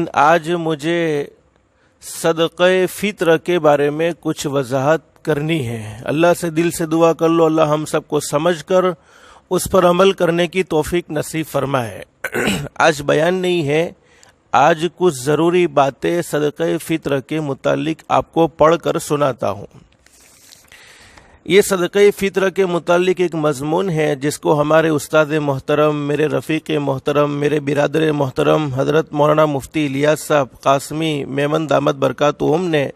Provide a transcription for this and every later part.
लेकिन आज मुझे सदक़े फ़ित्र के बारे में कुछ वजाहत करनी है। अल्लाह से दिल से दुआ कर लो, अल्लाह हम सबको समझ कर उस पर अमल करने की तौफीक नसीब फरमाए। आज बयान नहीं है, आज कुछ ज़रूरी बातें सदक़े फ़ित्र के मुतालिक आपको पढ़ कर सुनाता हूँ। ये सदक़े फ़ित्र के मुतालिक एक मज़मून है जिसको हमारे उस्ताद मोहतरम, मेरे रफ़ीक़ मोहतरम, मेरे बिरादर मोहतरम हज़रत मौलाना मुफ्ती इलियास साहब कासमी मेमन दामद बरकातुहुम ने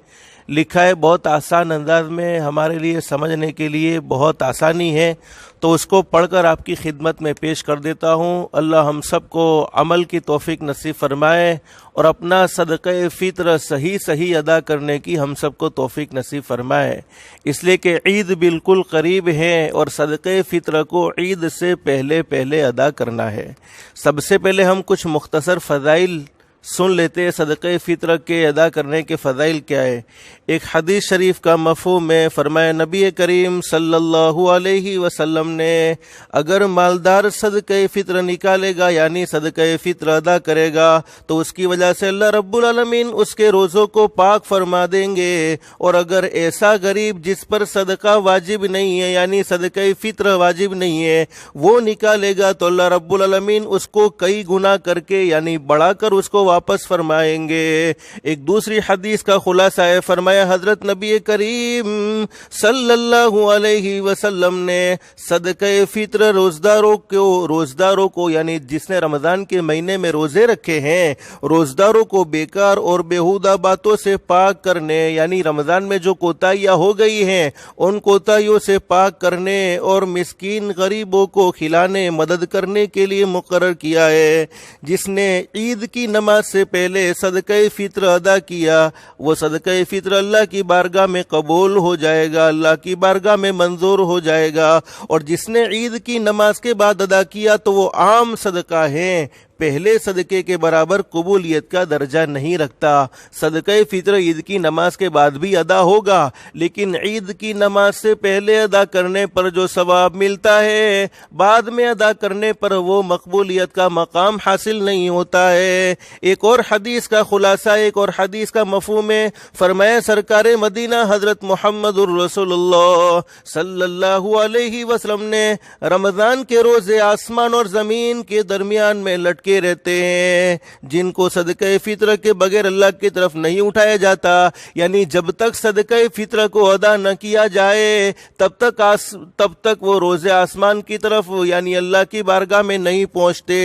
लिखा है। बहुत आसान अंदाज में हमारे लिए समझने के लिए बहुत आसानी है, तो उसको पढ़कर आपकी खिदमत में पेश कर देता हूँ। अल्लाह हम सबको अमल की तौफीक नसीब फरमाए और अपना सदक़े फ़ित्र सही अदा करने की हम सबको तौफीक नसीब फरमाए। इसलिए कि ईद बिल्कुल करीब है और सदक़े फ़ित्र को ईद से पहले अदा करना है। सबसे पहले हम कुछ मुख्तसर फ़ज़ाइल सुन लेते हैं। सदक़े फ़ित्र के अदा करने के फ़ज़ाइल क्या है। एक हदीस शरीफ का मफ़हूम है, फरमाया नबी करीम सल्लल्लाहु अलैहि वसल्लम ने, अगर मालदार सदक़े फ़ित्र निकालेगा यानी सदक़े फ़ित्र अदा करेगा तो उसकी वजह से अल्लाह रब्बुल आलमीन उसके रोज़ों को पाक फरमा देंगे। और अगर ऐसा गरीब जिस पर सदका वाजिब नहीं है यानी सदक़े फ़ित्र वाजिब नहीं है वो निकालेगा तो अल्लाह रब्बुल आलमीन उसको कई गुना करके यानी बढ़ाकर उसको वापस फरमाएंगे। एक दूसरी हदीस का खुलासा है, फरमाया हजरत नबी करीम सल्लल्लाहु अलैहि वसल्लम ने सदक़े फ़ित्र रोज़दारों को यानी जिसने रमज़ान के महीने में रोज़े रखे हैं, रोज़दारों को बेकार और बेहुदा बातों से पाक करने यानी रमज़ान में जो कोताहियाँ हो गई हैं उन कोताहियों से पाक करने और मिस्कीन गरीबों को खिलाने मदद करने के लिए मुकर्रर किया है। जिसने ईद की नमाज से पहले सदक़े फ़ित्र अदा किया वो सदक़े फ़ित्र अल्लाह की बारगाह में कबूल हो जाएगा, अल्लाह की बारगाह में मंजूर हो जाएगा। और जिसने ईद की नमाज के बाद अदा किया तो वो आम सदका है, पहले सदक़े के बराबर कबूलियत का दर्जा नहीं रखता। सदक़े फ़ित्र ईद की नमाज के बाद भी अदा होगा, लेकिन ईद की नमाज से पहले अदा करने पर जो सवाब मिलता है बाद में अदा करने पर वो मकबूलियत का मकाम हासिल नहीं होता है। एक और हदीस का खुलासा, एक और हदीस का मफ़हूम है, फरमाया सरकार मदीना हज़रत मुहम्मदुर रसूलुल्लाह सल्लल्लाहु अलैहि वसल्लम ने रमज़ान के रोज़े आसमान और ज़मीन के दरमियान में लटके रहते हैं, जिनको सदक़े फ़ित्र के बगैर अल्लाह की तरफ नहीं उठाया जाता। यानी जब तक सदक़े फ़ित्र को अदा न किया जाए तब तक वो रोज़े आसमान की तरफ यानी अल्लाह की बारगाह में नहीं पहुँचते।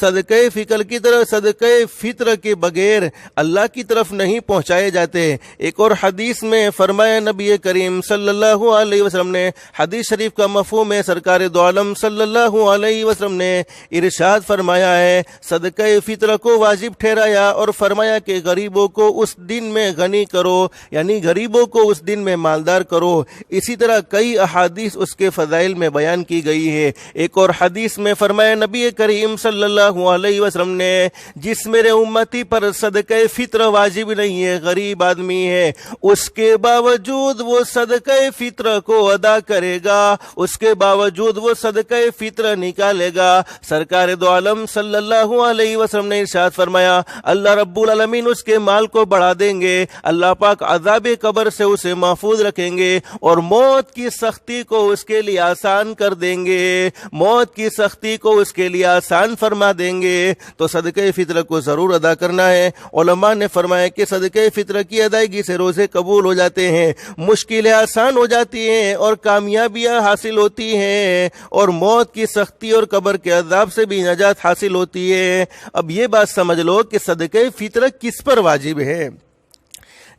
सदक़े फ़ित्र के बगैर अल्लाह की तरफ नहीं पहुँचाए जाते। एक और हदीस में फरमाया नबी करीम सल्लल्लाहु अलैहि वसल्लम ने, हदीस शरीफ का मफ़हूम है, सरकार दो आलम सल्लल्लाहु अलैहि वसल्लम ने इरशाद फरमाया है, सदक़े फ़ित्र को वाजिब ठहराया और फरमाया कि गरीबों को उस दिन में गनी करो यानी गरीबों को उस दिन में मालदार करो। इसी तरह कई अहादीस उसके फ़ज़ाइल में बयान की गई है। एक और हदीस में फरमाया नबी करीम सल्लल्लाहु अलैहि वसल्लम ने, जिस मेरे उम्मती पर सदक़े फ़ित्र वाजिब नहीं है, गरीब आदमी है, उसके बावजूद वो सदक़े फ़ित्र को अदा करेगा, उसके बावजूद वो सदक़े फ़ित्र निकालेगा। सरकार दो आलम सल्लल्लाहु अलैहि वसल्लम ने इरशाद फरमाया, अल्लाह रब्बुल आलमीन उसके माल को बढ़ा देंगे, अल्लाह पाक अज़ाबे कब्र से उसे महफूज रखेंगे और मौत की सख्ती को उसके लिए आसान कर देंगे, मौत की सख्ती को उसके लिए आसान फरमा देंगे। तो सदक़े फ़ित्र को ज़रूर अदा करना है। उलमा ने फरमाया कि सदक़े फ़ित्र की अदायगी से रोज़े कबूल हो जाते हैं, मुश्किलें आसान हो जाती हैं और कामयाबियाँ हासिल होती हैं और मौत की सख्ती और कब्र के अज़ाब से भी नजात हासिल होती है। अब ये बात समझ लो कि सदक़े फ़ित्र किस पर वाजिब है।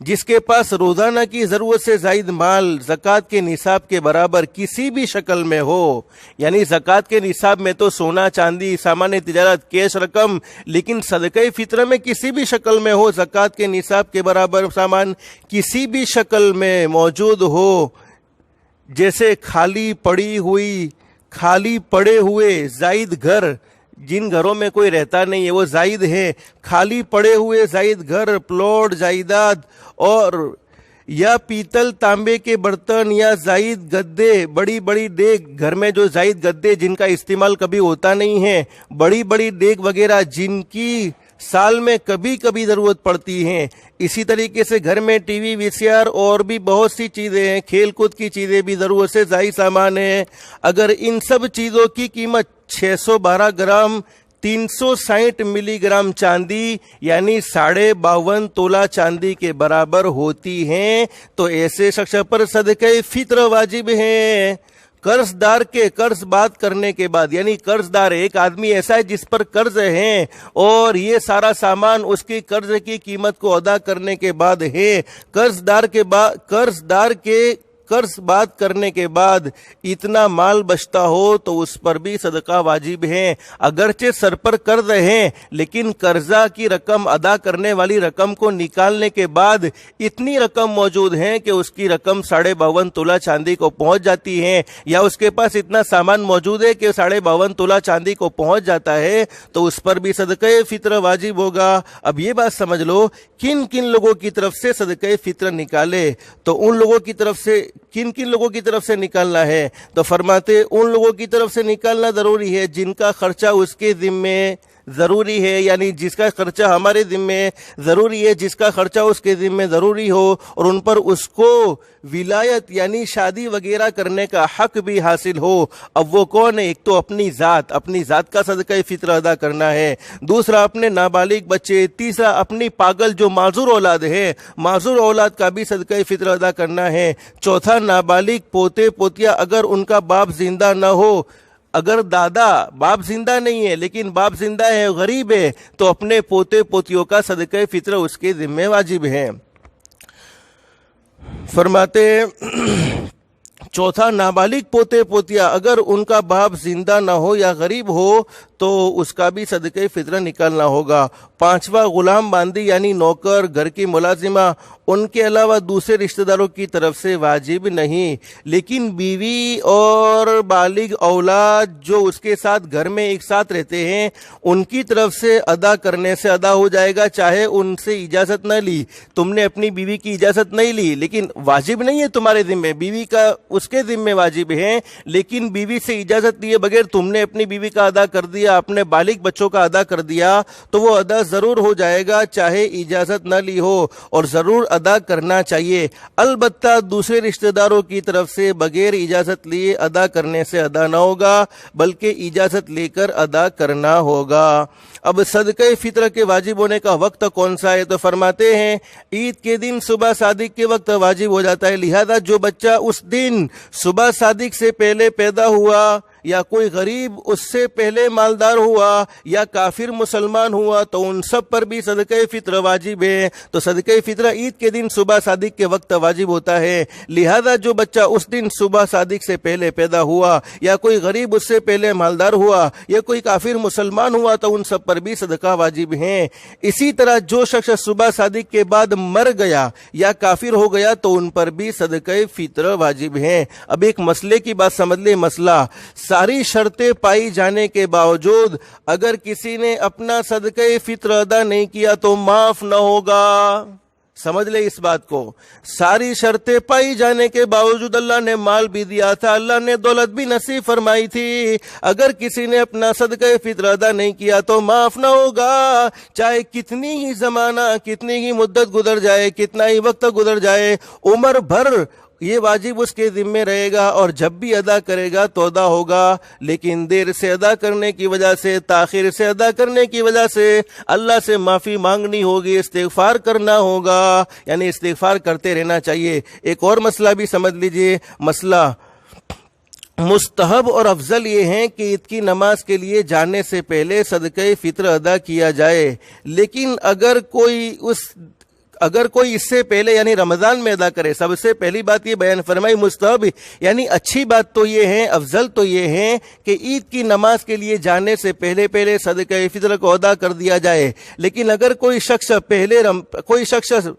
जिसके पास रोज़ाना की ज़रूरत से ज़ायद माल ज़कात के निसाब के बराबर किसी भी शक्ल में हो, यानी ज़कात के निसाब में तो सोना चांदी सामान्य तिजारत कैश रकम, लेकिन सदक़े फ़ित्र में किसी भी शक्ल में हो, ज़कात के निसाब के बराबर सामान किसी भी शक्ल में मौजूद हो, जैसे खाली पड़े हुए ज़ायद घर, जिन घरों में कोई रहता नहीं है वो ज़ायद है, खाली पड़े हुए ज़ायद घर, प्लॉट, जायदाद और या पीतल तांबे के बर्तन या ज़ायद गद्दे, बड़ी बड़ी देग, घर में जो ज़ायद गद्दे जिनका इस्तेमाल कभी होता नहीं है, बड़ी बड़ी देग वगैरह जिनकी साल में कभी कभी ज़रूरत पड़ती हैं। इसी तरीके से घर में टीवी, वीसीआर और भी बहुत सी चीज़ें हैं, खेल कूद की चीज़ें भी ज़रूरत से ज़ायद सामान है। अगर इन सब चीज़ों की कीमत 612 ग्राम 360 मिलीग्राम चांदी यानी 52.5 तोला चांदी के बराबर होती हैं तो ऐसे शख्स पर सदक़े फित्र वाजिब है। कर्जदार के कर्ज बात करने के बाद, यानी कर्जदार एक आदमी ऐसा है जिस पर कर्ज है और ये सारा सामान उसकी कर्ज की कीमत को अदा करने के बाद है। कर्जदार के कर्ज बात करने के बाद इतना माल बचता हो तो उस पर भी सदका वाजिब है। अगरचे सर पर कर्ज है लेकिन कर्जा की रकम अदा करने वाली रकम को निकालने के बाद इतनी रकम मौजूद है कि उसकी रकम 52.5 तोला चांदी को पहुंच जाती है, या उसके पास इतना सामान मौजूद है कि 52.5 तोला चांदी को पहुंच जाता है तो उस पर भी सदक़े फित्र वाजिब होगा। अब ये बात समझ लो किन किन लोगों की तरफ से सदक़े फित्र निकाले, तो उन लोगों की तरफ से किन किन लोगों की तरफ से निकालना है, तो फरमाते उन लोगों की तरफ से निकालना ज़रूरी है जिनका खर्चा उसके ज़िम्मे ज़रूरी है, यानी जिसका खर्चा हमारे ज़िम्मे ज़रूरी है, जिसका खर्चा उसके ज़िम्मे ज़रूरी हो और उन पर उसको विलायत यानी शादी वगैरह करने का हक भी हासिल हो। अब वो कौन है? एक तो अपनी ज़ात का सदक़े फित्र अदा करना है, दूसरा अपने नाबालिग बच्चे, तीसरा अपनी पागल जो माजूर औलाद है, माजूर औलाद का भी सदक़े फित्र अदा करना है, चौथा नाबालिग पोते पोतिया अगर उनका बाप जिंदा न हो, अगर दादा बाप जिंदा नहीं है लेकिन बाप जिंदा है, गरीब है, तो अपने पोते पोतियों का सदक़े फित्र उसके ज़िम्मे वाजिब है। फरमाते चौथा नाबालिग पोते पोतिया अगर उनका बाप जिंदा ना हो या गरीब हो तो उसका भी सदक़े फित्र निकालना होगा। पांचवा गुलाम बांदी यानी नौकर, घर की मुलाजिमा, उनके अलावा दूसरे रिश्तेदारों की तरफ से वाजिब नहीं, लेकिन बीवी और बालिग औलाद जो उसके साथ घर में एक साथ रहते हैं उनकी तरफ से अदा करने से अदा हो जाएगा, चाहे उनसे इजाज़त न ली। तुमने अपनी बीवी की इजाज़त नहीं ली लेकिन वाजिब नहीं है तुम्हारे ज़िम्मे, बीवी का उसके ज़िम्मे वाजिब है, लेकिन बीवी से इजाज़त लिए बगैर तुमने अपनी बीवी का अदा कर दिया, अपने बालिग बच्चों का अदा कर दिया तो वो अदा ज़रूर हो जाएगा चाहे इजाज़त न ली हो, और ज़रूर अदा करना चाहिए। अलबत्ता दूसरे रिश्तेदारों की तरफ से बगैर इजाज़त लिए अदा करने से अदा न होगा बल्कि इजाज़त लेकर अदा करना होगा। अब सदक़े फित्र के वाजिब होने का वक्त कौन सा है, तो फरमाते हैं ईद के दिन सुबह सादिक के वक्त वाजिब हो जाता है। लिहाजा जो बच्चा उस दिन सुबह सादिक से पहले पैदा हुआ या कोई गरीब उससे पहले मालदार हुआ या काफिर मुसलमान हुआ तो उन सब पर भी सदक़े फित्र वाजिब है। तो सदक़े फित्र ईद के दिन सुबह सादिक के वक्त वाजिब होता है। लिहाजा जो बच्चा उस दिन सुबह सादिक से पहले पैदा हुआ या कोई गरीब उससे पहले मालदार हुआ या कोई काफिर मुसलमान हुआ तो उन सब पर भी सदका वाजिब है। इसी तरह जो शख्स सुबह सादिक के बाद मर गया या काफिर हो गया तो उन पर भी सदक़े फित्र वाजिब है। अब एक मसले की बात समझ ले, मसला सारी शर्तें पाई जाने के बावजूद अगर किसी ने अपना सदक़े फित्र अदा नहीं किया तो माफ न होगा। समझ ले इस बात को, सारी शर्तें पाई जाने के बावजूद अल्लाह ने माल भी दिया था, अल्लाह ने दौलत भी नसीब फरमाई थी, अगर किसी ने अपना सदक़े फित्र अदा नहीं किया तो माफ ना होगा। चाहे कितनी ही जमाना, कितनी ही मुद्दत गुजर जाए, कितना ही वक्त गुजर जाए, उम्र भर ये वाजिब उसके ज़िम्मे रहेगा और जब भी अदा करेगा तो अदा होगा। लेकिन देर से अदा करने की वजह से, ताखिर से अदा करने की वजह से अल्लाह से माफ़ी मांगनी होगी, इस्तिग़फ़ार करना होगा, यानी इस्तिग़फ़ार करते रहना चाहिए। एक और मसला भी समझ लीजिए, मसला मुस्तहब और अफजल ये है कि ईद की नमाज के लिए जाने से पहले सदक़े फित्र अदा किया जाए, लेकिन अगर कोई इससे पहले यानी रमज़ान में अदा करे, सबसे पहली बात ये बयान फरमाई मुस्तहब यानी अच्छी बात तो ये है, अफजल तो ये है कि ईद की नमाज के लिए जाने से पहले सदक़े फित्र को अदा कर दिया जाए। लेकिन अगर कोई शख्स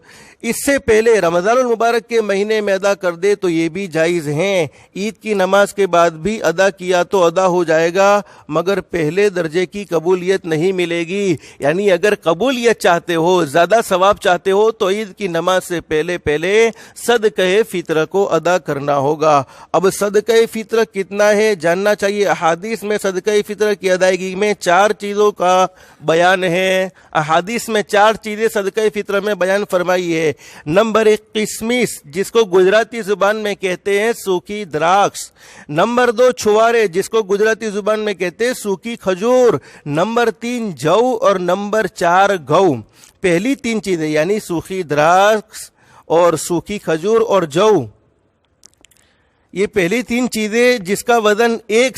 इससे पहले रमज़ानुल मुबारक के महीने में अदा कर दे तो ये भी जायज़ हैं। ईद की नमाज के बाद भी अदा किया तो अदा हो जाएगा, मगर पहले दर्जे की कबूलियत नहीं मिलेगी। यानी अगर कबूलियत चाहते हो, ज़्यादा सवाब चाहते हो تو عید کی نماز سے پہلے پہلے صدقہ فطر کو ادا کرنا ہوگا۔ اب صدقہ فطر کتنا ہے جاننا چاہیے۔ احادیث میں صدقہ فطر کی ادائیگی میں 4 چیزوں کا بیان ہے۔ احادیث میں 4 چیزیں صدقہ فطر میں بیان فرمائی ہے۔ نمبر 1 قسمس، جس کو گجراتی زبان میں کہتے ہیں سوکھی دراکش۔ نمبر 2 چھوارے، جس کو گجراتی زبان میں کہتے ہیں سوکھی کھجور۔ نمبر 3 جو اور نمبر 4 گو۔ پہلی 3 چیزیں یعنی سوکھی دراکش اور سوکھی کھجور اور جو، یہ پہلی 3 چیزیں جس کا وزن 1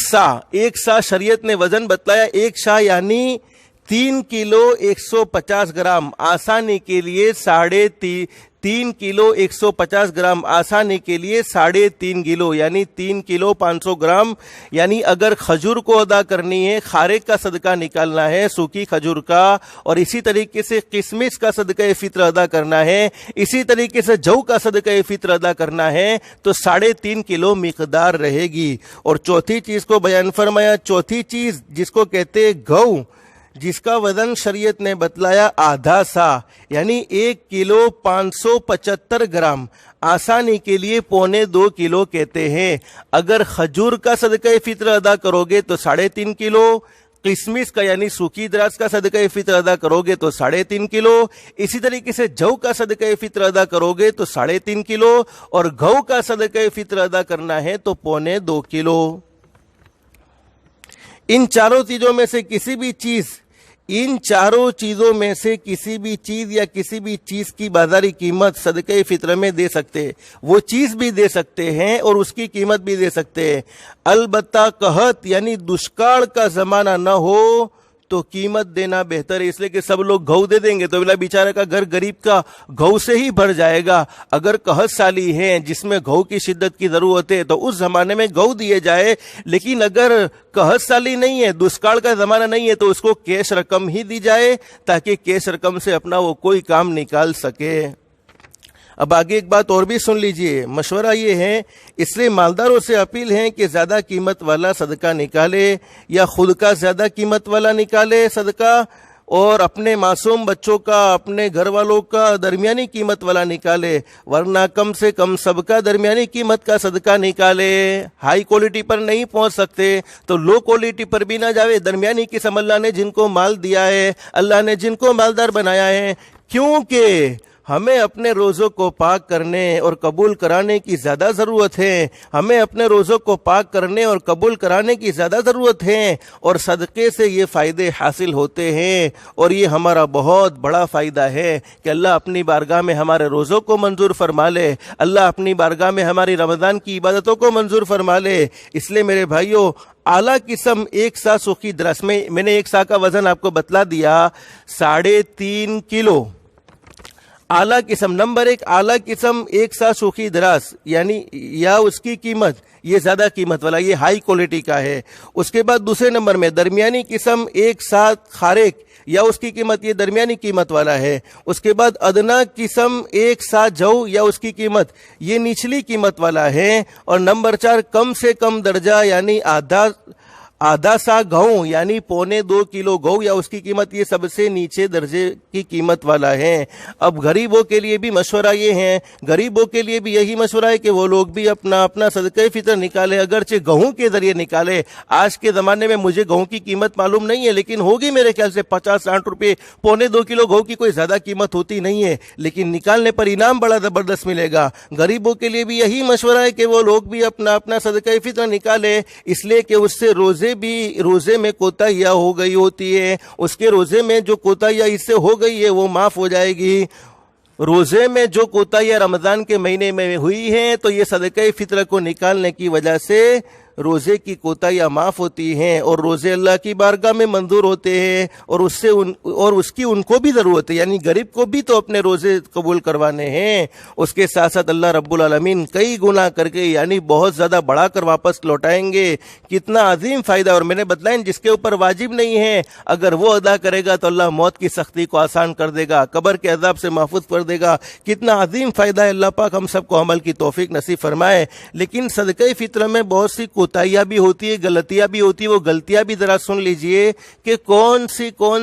سا شریعت نے وزن بتلایا۔ 1 سا یعنی 3 کلو 150 گرام، آسانی کے لیے 3 کلو 150 گرام، آسانی کے لیے 3.5 کلو یعنی 3 کلو 500 گرام۔ یعنی اگر کھجور کو ادا کرنی ہے، خارق کا صدقہ نکالنا ہے سوکھی کھجور کا، اور اسی طریقے سے قسمس کا صدقہ فطر ادا کرنا ہے، اسی طریقے سے جو کا صدقہ فطر ادا کرنا ہے، تو 3.5 کلو مقدار رہے گی۔ اور چوتھی چیز کو بیان فرمایا، چوتھی چیز جس کو کہتے گو، جس کا وزن شریعت نے بتلایا آدھا سا یعنی 1 کلو 575 گرام، آسانی کے لیے 1.25 کلو کہتے ہیں۔ اگر کھجور کا صدقہ فطر ادا کرو گے تو 3.5 کلو، قسمس کا یعنی سوکھی دراکش کا صدقہ فطر ادا کرو گے تو 3.5 کلو، اسی طریقے سے جو کا صدقہ فطر ادا کرو گے تو 3.5 کلو، اور گو کا صدقہ فطر ادا کرنا ہے تو 1.25 کلو۔ ان چاروں چیزوں میں سے کسی بھی چیز یا کسی بھی چیز کی بازاری قیمت صدقہ فطر میں دے سکتے، وہ چیز بھی دے سکتے ہیں اور اس کی قیمت بھی دے سکتے ہیں۔ البتہ قحط یعنی دشکاڑ کا زمانہ نہ ہو تو قیمت دینا بہتر ہے، اس لیے کہ سب لوگ گھو دے دیں گے تو بیچارے کا گھر غریب کا گھو سے ہی بھر جائے گا۔ اگر قحط سالی ہے جس میں گھو کی شدت کی ضرورت ہے تو اس زمانے میں گھو دیے جائے، لیکن اگر قحط سالی نہیں ہے، دشکاڑ کا زمانہ نہیں ہے، تو اس کو کیش رقم ہی دی جائے تاکہ کیش رقم سے اپنا وہ کوئی کام نکال سکے۔ اب آگے ایک بات اور بھی سن لیجئے، مشورہ یہ ہے، اس لیے مالداروں سے اپیل ہے کہ زیادہ قیمت والا صدقہ نکالے یا خود کا زیادہ قیمت والا نکالے صدقہ، اور اپنے معصوم بچوں کا، اپنے گھر والوں کا درمیانی قیمت والا نکالے، ورنہ کم سے کم سب کا درمیانی قیمت کا صدقہ نکالے۔ ہائی کوالٹی پر نہیں پہنچ سکتے تو لو کوالٹی پر بھی نہ جاوے، درمیانی قسم اللہ نے جن کو مال دیا ہے، اللہ نے جن کو مالدار بنایا ہے، کیونکہ ہمیں اپنے روزوں کو پاک کرنے اور قبول کرانے کی زیادہ ضرورت ہے، ہمیں اپنے روزوں کو پاک کرنے اور قبول کرانے کی زیادہ ضرورت ہے، اور صدقے سے یہ فائدے حاصل ہوتے ہیں، اور یہ ہمارا بہت بڑا فائدہ ہے کہ اللہ اپنی بارگاہ میں ہمارے روزوں کو منظور فرما لے، اللہ اپنی بارگاہ میں ہماری رمضان کی عبادتوں کو منظور فرما لے۔ اس لیے میرے بھائیوں، اعلیٰ قسم 1 سا سوکھی دراکش میں نے 1 سا کا وزن آپ کو بتلا دیا، 3.5 کلو اعلیٰ قسم۔ نمبر 1 اعلیٰ قسم 1 سا سوکھی دراکش یعنی یا اس کی قیمت، یہ زیادہ قیمت والا، یہ ہائی کوالٹی کا ہے۔ اس کے بعد دوسرے نمبر میں درمیانی قسم 1 سا خارق یا اس کی قیمت، یہ درمیانی قیمت والا ہے۔ اس کے بعد ادنا قسم 1 سا جو یا اس کی قیمت، یہ نچلی قیمت والا ہے۔ اور نمبر 4 کم سے کم درجہ یعنی آدھا سا گھؤں یعنی 1.25 کلو گھؤں یا اس کی قیمت، یہ سب سے نیچے درجے کی قیمت والا ہے۔ اب غریبوں کے لیے بھی مشورہ یہ ہے، غریبوں کے لیے بھی یہی مشورہ ہے کہ وہ لوگ بھی اپنا صدقہ فطر نکالے، اگرچہ گہوں کے ذریعے نکالے۔ آج کے زمانے میں مجھے گہوں کی قیمت معلوم نہیں ہے، لیکن ہوگی میرے خیال سے 50-60 روپے، 1.25 کلو گہوں کی کوئی زیادہ قیمت ہوتی نہیں ہے، لیکن نکالنے پر انعام بڑا زبردست ملے گا۔ غریبوں کے لیے بھی یہی مشورہ ہے کہ وہ لوگ بھی اپنا صدقہ فطر نکالے، اس لیے کہ اس سے روزے میں کوتاہیاں ہو گئی ہوتی ہے، اس کے روزے میں جو کوتاہیاں اس سے ہو گئی ہے وہ معاف ہو جائے گی۔ روزے میں جو کوتاہیاں رمضان کے مہینے میں ہوئی ہیں تو یہ صدقہ فطر کو نکالنے کی وجہ سے روزے کی کوتاہیاں معاف ہوتی ہیں، اور روزے اللہ کی بارگاہ میں منظور ہوتے ہیں، اور اس کی ان کو بھی ضرورت ہے، یعنی غریب کو بھی تو اپنے روزے قبول کروانے ہیں۔ اس کے ساتھ ساتھ اللہ رب العالمین کئی گناہ کر کے یعنی بہت زیادہ بڑھا کر واپس لوٹائیں گے۔ کتنا عظیم فائدہ، اور میں نے بتلایا جس کے اوپر واجب نہیں ہے اگر وہ ادا کرے گا تو اللہ موت کی سختی کو آسان کر دے گا، قبر کے عذاب سے محفوظ کر دے گا۔ کتنا عظیم فائدہ ہے، اللہ پاک ہم سب کو عمل کی توفیق نصیب فرمائے۔ لیکن صدقہ فطر میں بہت سی कोताहियाँ भी होती है, गलतियाँ भी होती है, वो गलतियाँ भी ज़रा सुन लीजिए कि कौन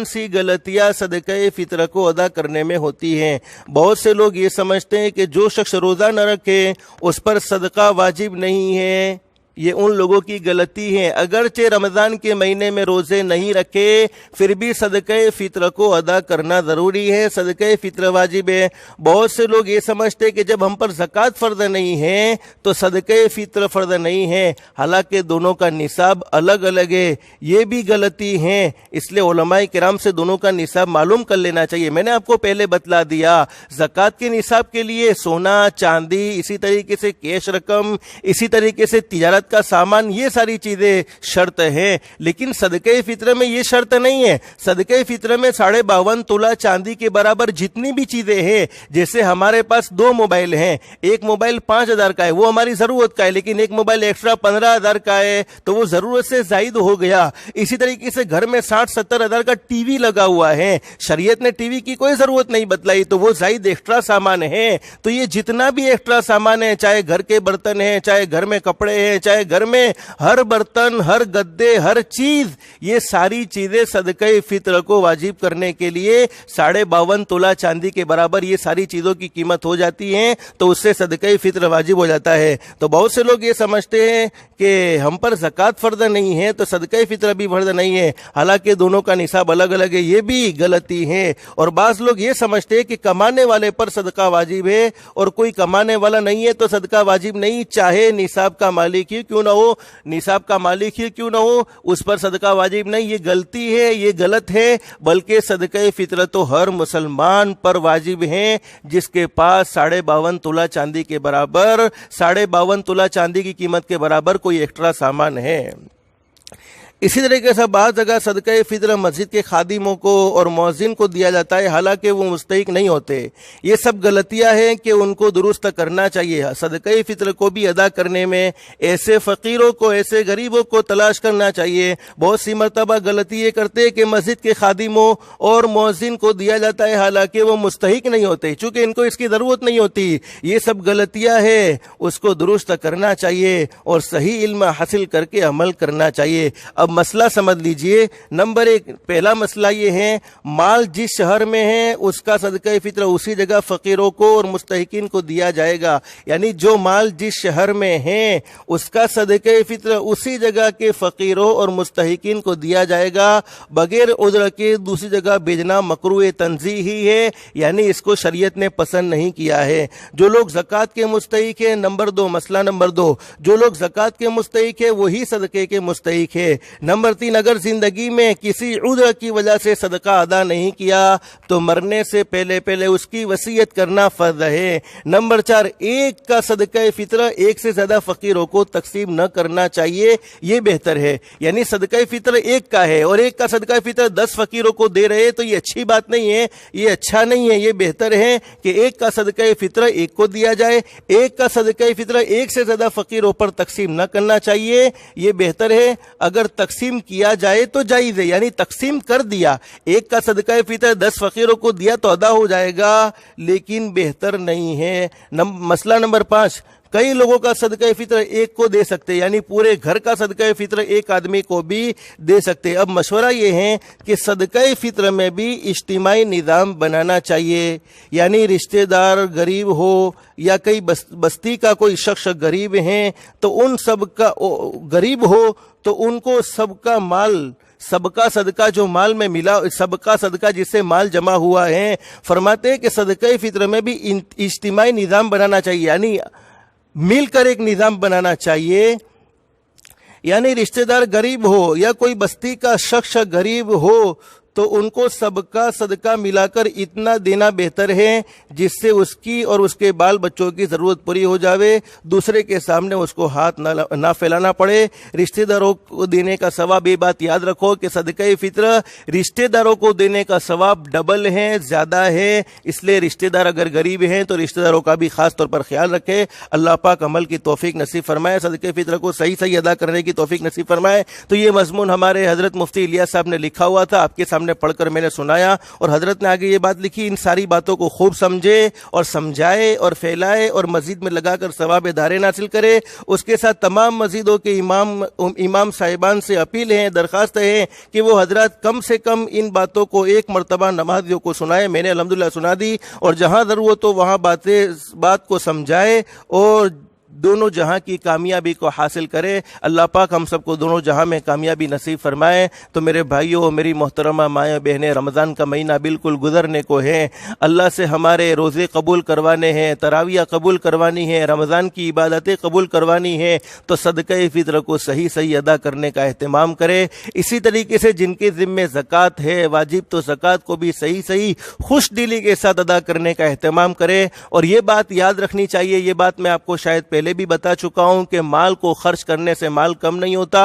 सी गलतियाँ सदक़े फ़ित्र को अदा करने में होती हैं। बहुत से लोग ये समझते हैं कि जो शख्स रोज़ा न रखे उस पर सदका वाजिब नहीं है, ये उन लोगों की गलती है। अगरचे रमज़ान के महीने में रोज़े नहीं रखे फिर भी सदक़े फ़ित्र को अदा करना ज़रूरी है, सदक़े फ़ित्र वाजिब है। बहुत से लोग ये समझते हैं कि जब हम पर ज़कात फ़र्ज़ नहीं है तो सदक़े फ़ित्र फ़र्ज़ नहीं है, हालांकि दोनों का निसाब अलग अलग है, ये भी गलती है। इसलिए उलमाए किराम से दोनों का निसाब मालूम कर लेना चाहिए। मैंने आपको पहले बतला दिया, ज़कात के निसाब के लिए सोना, चांदी, इसी तरीके से कैश रकम, इसी तरीके से तिजारत का सामान, ये सारी चीजें शर्त है, लेकिन सदक़े फ़ित्र में ये शर्त नहीं है। सदक़े फ़ित्र में 52.5 तोला चांदी के बराबर जितनी भी चीजें हैं, जैसे हमारे पास 2 मोबाइल हैं, एक मोबाइल 5,000 का है, वो हमारी जरूरत का है, लेकिन एक मोबाइल एक्स्ट्रा 15,000 का है तो वो जरूरत से जायद हो गया। इसी तरीके से घर में 60-70 हज़ार का टीवी लगा हुआ है, शरीयत ने टीवी की कोई जरूरत नहीं बतलाई तो वो जायद एक्स्ट्रा सामान है। तो ये जितना भी एक्स्ट्रा सामान है, चाहे घर के बर्तन है, चाहे घर में कपड़े हैं, चाहे घर में हर बर्तन, हर गद्दे, हर चीज, ये सारी चीजें सदक़े फ़ित्र को वाजिब करने के लिए 52.5 तोला चांदी के बराबर ये सारी चीजों की कीमत हो जाती है, तो उससे सदक़े फ़ित्र वाजिब हो जाता है। तो बहुत से लोग ये समझते हैं कि हम पर ज़कात फ़र्ज़ नहीं है तो सदक़े फ़ित्र भी फ़र्ज़ नहीं है, हालांकि दोनों का निसाब अलग अलग है, ये भी गलती है। और बाज़ लोग ये समझते हैं कि कमाने वाले पर सदका वाजिब है और कोई कमाने वाला नहीं है तो सदका वाजिब नहीं, चाहे निसाब का मालिक ही क्यों ना हो, निसाब का मालिक ही क्यों ना हो, उस पर सदका वाजिब नहीं। ये गलती है, ये गलत है, बल्कि सदक़े फ़ित्र तो हर मुसलमान पर वाजिब है जिसके पास 52.5 तोला चांदी के बराबर, 52.5 तोला चांदी की कीमत के बराबर कोई एक्स्ट्रा सामान है। इसी तरीके से बाज़ जगह सदक़े फ़ित्र मस्जिद के खादिमों को और मुअज्जिन को दिया जाता है, हालांकि वो मुस्तहिक नहीं होते। ये सब गलतियां हैं कि उनको दुरुस्त करना चाहिए। सदक़े फ़ित्र को भी अदा करने में ऐसे फ़कीरों को, ऐसे गरीबों को तलाश करना चाहिए। बहुत सी मरतबा गलती ये करते हैं कि मस्जिद के खादिमों और मुअज्जिन को दिया जाता है, हालांकि वो मुस्तहिक नहीं होते, चूँकि इनको इसकी ज़रूरत नहीं होती। ये सब गलतियाँ हैं, उसको दुरुस्त करना चाहिए और सही इल्म हासिल करके अमल करना चाहिए। अब मसला समझ लीजिए। नंबर 1, पहला मसला ये है, माल जिस शहर में है उसका सदक़े फ़ित्र उसी जगह फ़कीरों को और मुस्तहिकीन को दिया जाएगा। यानी जो माल जिस शहर में है उसका सदक़े फ़ित्र उसी जगह के फ़कीरों और मुस्तहिकीन को दिया जाएगा। बगैर उज़्र के दूसरी जगह भेजना मकरूह तंज़ीह ही है, यानी इसको शरीयत ने पसंद नहीं किया है। जो लोग ज़कात के मुस्तहिक है, नंबर 2, मसला नंबर 2, जो लोग ज़कात के मुस्तहिक है वही सदक़े के मुस्तहिक है। नंबर 3, अगर जिंदगी में किसी उज़्र की वजह से सदका अदा नहीं किया तो मरने से पहले पहले उसकी वसीयत करना फर्ज है। नंबर 4, एक का सदका फ़ित्र एक से ज्यादा फकीरों को तकसीम न करना चाहिए, ये बेहतर है। यानी सदका फ़ित्र एक का है और एक का सदका फ़ित्र 10 फकीरों को दे रहे तो ये अच्छी बात नहीं है, ये अच्छा नहीं है। ये बेहतर है कि एक का सदका फ़ित्र एक को दिया जाए, एक का सदका फ़ित्र एक से ज्यादा फकीरों पर तकसीम न करना चाहिए, ये बेहतर है। अगर तकसीम किया जाए तो जायज़ है, यानी तकसीम कर दिया, एक का सदका फ़ित्र 10 फकीरों को दिया तो अदा हो जाएगा, लेकिन बेहतर नहीं है। मसला नंबर 5, कई लोगों का सदका फ़ित्र एक को दे सकते, यानी पूरे घर का सदका फ़ित्र एक आदमी को भी दे सकते। अब मशवरा ये है कि सदका फ़ित्र में भी इज्तिमाई निज़ाम बनाना चाहिए, यानी रिश्तेदार गरीब हो या कई बस्ती का कोई शख्स गरीब हैं तो उन सब का गरीब हो तो उनको सबका माल, सबका सदका जो माल में मिला, सबका सदका जिससे माल जमा हुआ है, फरमाते हैं कि सदका फ़ित्र में भी इज्तिमाई निज़ाम बनाना चाहिए, यानी मिलकर एक निज़ाम बनाना चाहिए। यानी रिश्तेदार गरीब हो या कोई बस्ती का शख्स गरीब हो तो उनको सबका सदका मिलाकर इतना देना बेहतर है जिससे उसकी और उसके बाल बच्चों की ज़रूरत पूरी हो जावे, दूसरे के सामने उसको हाथ ना फैलाना पड़े। रिश्तेदारों को देने का सवाब, ये बात याद रखो कि सदका फ़ित्र रिश्तेदारों को देने का सवाब डबल है, ज़्यादा है। इसलिए रिश्तेदार अगर गरीब हैं तो रिश्तेदारों का भी ख़ास तौर पर ख्याल रखें। अल्लाह पाक अमल की तौफीक नसीब फरमाए, सदका फ़ित्र को सही सही अदा करने की तौफीक नसीब फरमाए। तो ये मज़मून हमारे हज़रत मुफ्ती इलियास साहब ने लिखा हुआ था, आपके सामने سامنے پڑھ کر میں نے سنایا، اور حضرت نے آگے یہ بات لکھی، ان ساری باتوں کو خوب سمجھے اور سمجھائے اور پھیلائے اور مزید میں لگا کر ثواب دارین حاصل کرے۔ اس کے ساتھ تمام مسجدوں کے امام صاحبان سے اپیل ہے، درخواست ہے کہ وہ حضرات کم سے کم ان باتوں کو ایک مرتبہ نمازیوں کو سنائے۔ میں نے الحمدللہ سنا دی، اور جہاں ضرورت ہو وہاں بات کو سمجھائے اور دونوں جہاں کی کامیابی کو حاصل کرے۔ اللہ پاک ہم سب کو دونوں جہاں میں کامیابی نصیب فرمائے۔ تو میرے بھائیوں، میری محترمہ مائیں بہنیں، رمضان کا مہینہ بالکل گزرنے کو ہے، اللہ سے ہمارے روزے قبول کروانے ہیں، تراویح قبول کروانی ہے، رمضان کی عبادتیں قبول کروانی ہے، تو صدقہ فطر کو صحیح ادا کرنے کا اہتمام کرے۔ اسی طریقے سے جن کے ذمے زکوٰۃ ہے واجب، تو زکوٰۃ کو بھی صحیح خوش دلی کے ساتھ ادا کرنے کا اہتمام کرے۔ اور یہ بات یاد رکھنی چاہیے، یہ بات میں آپ کو شاید پہلے بھی بتا چکا ہوں کہ مال کو خرچ کرنے سے مال کم نہیں ہوتا،